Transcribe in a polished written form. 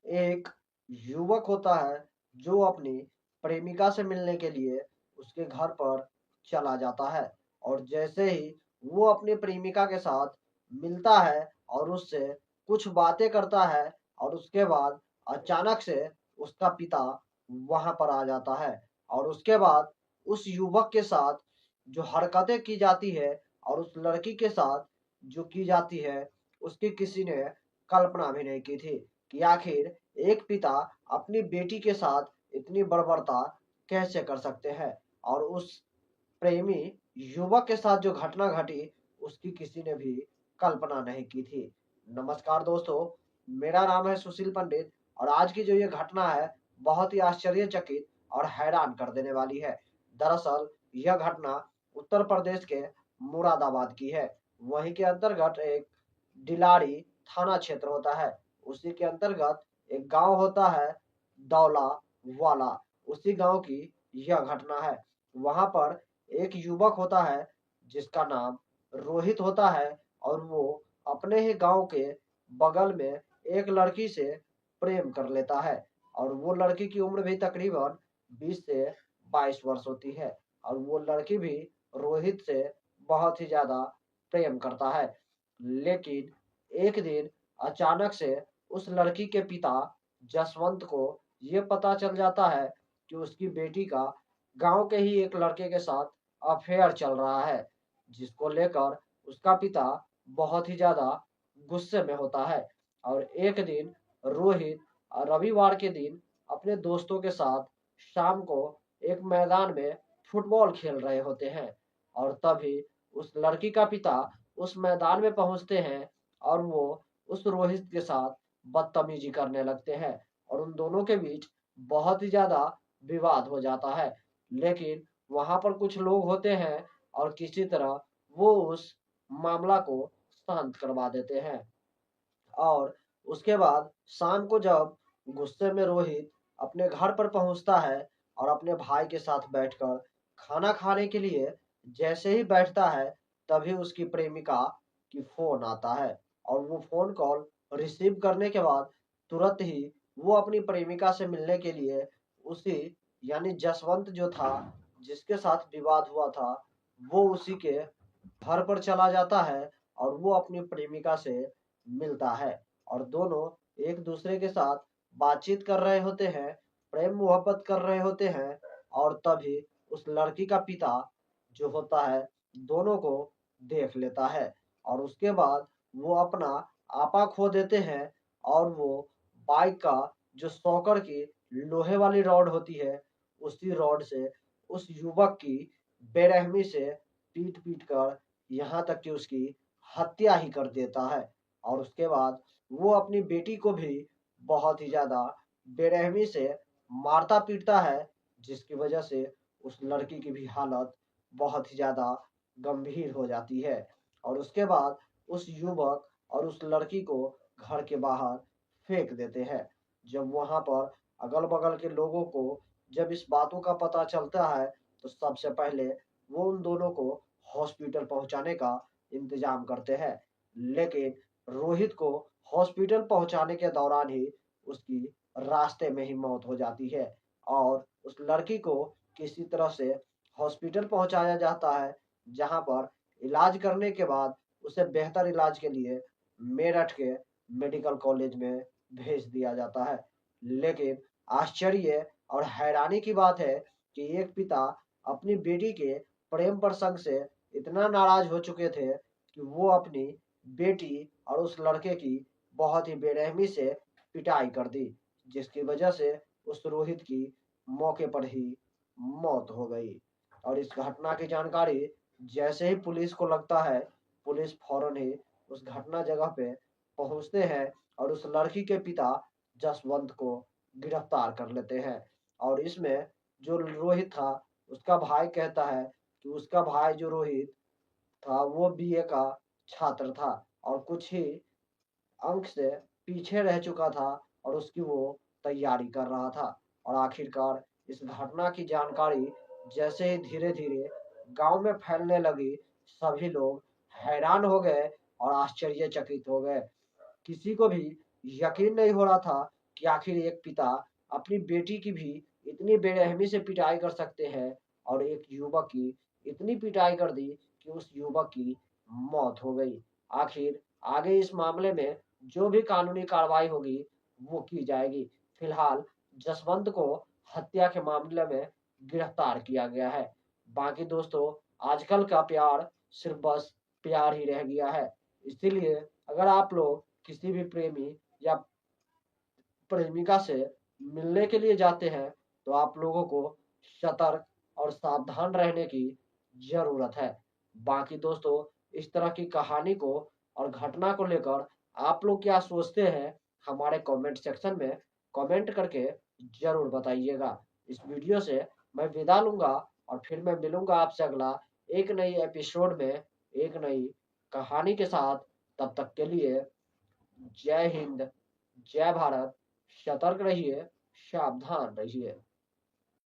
एक युवक होता है जो अपनी प्रेमिका से मिलने के लिए उसके घर पर चला जाता है और जैसे ही वो अपनी प्रेमिका के साथ मिलता है और उससे कुछ बातें करता है और उसके बाद अचानक से उसका पिता वहां पर आ जाता है और उसके बाद उस युवक के साथ जो हरकतें की जाती है और उस लड़की के साथ जो की जाती है उसकी किसी ने कल्पना भी नहीं की थी कि आखिर एक पिता अपनी बेटी के साथ इतनी बर्बरता कैसे कर सकते हैं और उस प्रेमी युवक के साथ जो घटना घटी उसकी किसी ने भी कल्पना नहीं की थी। नमस्कार दोस्तों, मेरा नाम है सुशील पंडित और आज की जो ये घटना है बहुत ही आश्चर्यचकित और हैरान कर देने वाली है। दरअसल यह घटना उत्तर प्रदेश के मुरादाबाद की है। वहीं के अंतर्गत एक डिलारी थाना क्षेत्र होता है। उसी के अंतर्गत एक गांव होता है दौला वाला। उसी गांव की यह घटना है। वहां पर एक युवक होता है जिसका नाम रोहित होता है और वो अपने ही गांव के बगल में एक लड़की से प्रेम कर लेता है और वो लड़की की उम्र भी तकरीबन 20 से 22 वर्ष होती है और वो लड़की भी रोहित से बहुत ही ज्यादा प्रेम करता है। लेकिन एक दिन अचानक से उस लड़की के पिता जसवंत को ये पता चल जाता है कि उसकी बेटी का गांव के ही एक लड़के के साथ अफेयर चल रहा है, जिसको लेकर उसका पिता बहुत ही ज्यादा गुस्से में होता है। और एक दिन रोहित रविवार के दिन अपने दोस्तों के साथ शाम को एक मैदान में फुटबॉल खेल रहे होते हैं और तभी उस लड़की का पिता उस मैदान में पहुंचते हैं और वो उस रोहित के साथ बदतमीजी करने लगते हैं और उन दोनों के बीच बहुत ही ज्यादा विवाद हो जाता है। लेकिन वहां पर कुछ लोग होते हैं और किसी तरह वो उस मामला को शांत करवा देते हैं। और उसके बाद शाम को जब गुस्से में रोहित अपने घर पर पहुंचता है और अपने भाई के साथ बैठकर खाना खाने के लिए जैसे ही बैठता है तभी उसकी प्रेमिका की फोन आता है और वो फोन कॉल रिसीव करने के बाद तुरंत ही वो अपनी प्रेमिका से मिलने के लिए उसी यानी जसवंत जो था जिसके साथ विवाद हुआ था वो उसी के घर पर चला जाता है और वो अपनी प्रेमिका से मिलता है और दोनों एक दूसरे के साथ बातचीत कर रहे होते हैं, प्रेम मोहब्बत कर रहे होते हैं और तभी उस लड़की का पिता जो होता है दोनों को देख लेता है और उसके बाद वो अपना आपा खो देते हैं और वो बाइक का जो सॉकर की लोहे वाली रॉड होती है उसी रॉड से उस युवक की बेरहमी से पीट पीट कर यहाँ तक कि उसकी हत्या ही कर देता है और उसके बाद वो अपनी बेटी को भी बहुत ही ज्यादा बेरहमी से मारता पीटता है जिसकी वजह से उस लड़की की भी हालत बहुत ही ज्यादा गंभीर हो जाती है और उसके बाद उस युवक और उस लड़की को घर के बाहर फेंक देते हैं। जब वहां पर अगल बगल के लोगों को जब इस बातों का पता चलता है तो सबसे पहले वो उन दोनों को हॉस्पिटल पहुंचाने का इंतजाम करते हैं। लेकिन रोहित को हॉस्पिटल पहुंचाने के दौरान ही उसकी रास्ते में ही मौत हो जाती है और उस लड़की को किसी तरह से हॉस्पिटल पहुंचाया जाता है जहां पर इलाज करने के बाद उसे बेहतर इलाज के लिए मेरठ के मेडिकल कॉलेज में भेज दिया जाता है। लेकिन आश्चर्य और हैरानी की बात है कि एक पिता अपनी बेटी के प्रेम प्रसंग से इतना नाराज हो चुके थे कि वो अपनी बेटी और उस लड़के की बहुत ही बेरहमी से पिटाई कर दी जिसकी वजह से उस रोहित की मौके पर ही मौत हो गई। और इस घटना की जानकारी जैसे ही पुलिस को लगता है पुलिस फौरन ही उस घटना जगह पे पहुंचते हैं और उस लड़की के पिता जसवंत को गिरफ्तार कर लेते हैं। और इसमें जो रोहित था उसका भाई कहता है कि उसका भाई जो रोहित था वो बीए का छात्र था और कुछ ही अंक से पीछे रह चुका था और उसकी वो तैयारी कर रहा था। और आखिरकार इस घटना की जानकारी जैसे ही धीरे धीरे गांव में फैलने लगी सभी लोग हैरान हो गए और आश्चर्यचकित हो गए। किसी को भी यकीन नहीं हो रहा था कि आखिर एक पिता अपनी बेटी की भी इतनी बेरहमी से पिटाई कर सकते हैं, और एक युवक की इतनी पिटाई कर दी कि उस युवक की मौत हो गई। आखिर आगे इस मामले में जो भी कानूनी कार्रवाई होगी वो की जाएगी। फिलहाल जसवंत को हत्या के मामले में गिरफ्तार किया गया है। बाकी दोस्तों, आजकल का प्यार सिर्फ बस प्यार ही रह गया है। इसीलिए अगर आप लोग किसी भी प्रेमी या प्रेमिका से मिलने के लिए जाते हैं तो आप लोगों को सतर्क और सावधान रहने की जरूरत है। बाकी दोस्तों, इस तरह की कहानी को और घटना को लेकर आप लोग क्या सोचते हैं, हमारे कमेंट सेक्शन में कमेंट करके जरूर बताइएगा। इस वीडियो से मैं विदा लूंगा और फिर मैं मिलूंगा आपसे अगला एक नई एपिसोड में एक नई कहानी के साथ। तब तक के लिए जय हिंद, जय भारत। सतर्क रहिए, सावधान रहिए।